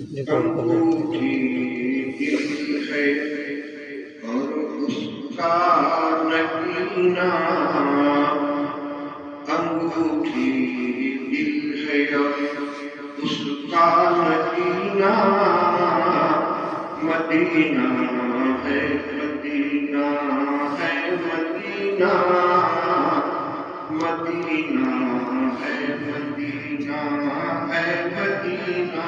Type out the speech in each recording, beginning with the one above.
انگوٹھی دل ہے اور اس کا نگینا، انگوٹھی دل ہے اور اس کا نگینا، مدینہ ہے مدینہ ہے مدینہ، مدینہ ہے مدینہ ہے مدینہ،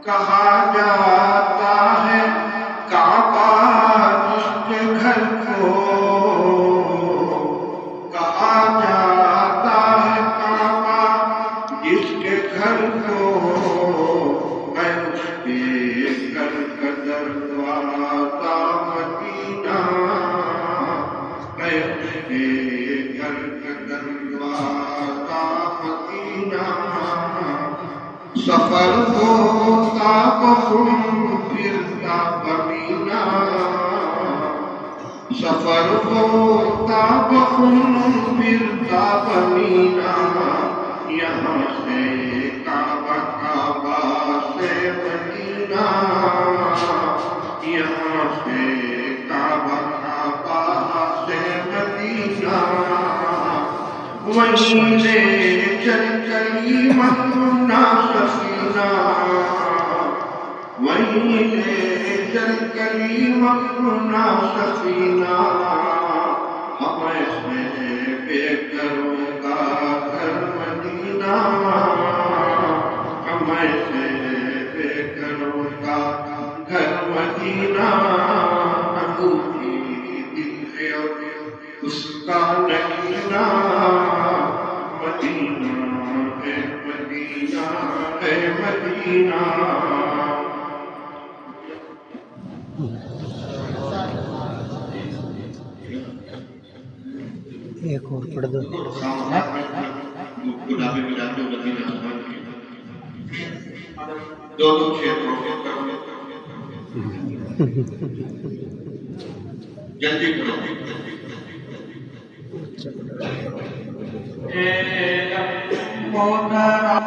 کہا جاتا ہے کعبہ جس کے گھر کو، کہا جاتا ہے کعبہ جس کے گھر کو، ہے اس کے گھر کا دروازہ مدینہ، ہے اس کے گھر کا دروازہ مدینہ، سفر ہوتا بخم پھرتا بمینا، سفر ہوتا بخم پھرتا بمینا، یہاں سے کعبہ کعبہ سے مدینہ، یہاں سے کعبہ کعبہ سے مدینہ، وہیں لے چل کلیمت اپنا سفینہ، وہیں لے چل کلیمت اپنا سفینہ، ہمیں سے بے گھروں کا گھر مدینہ، ہمیں سے بے گھروں کا گھر مدینہ، انگوٹھی دل ہے اور اس کا نگینا، مدینہ ہے مدینہ ہے مدینہ۔ ایک اور پڑھ دو۔ گلابی ملاتے مدینہ آسمان کی دو دو چھیتروں کے جلدی کرو۔ مولا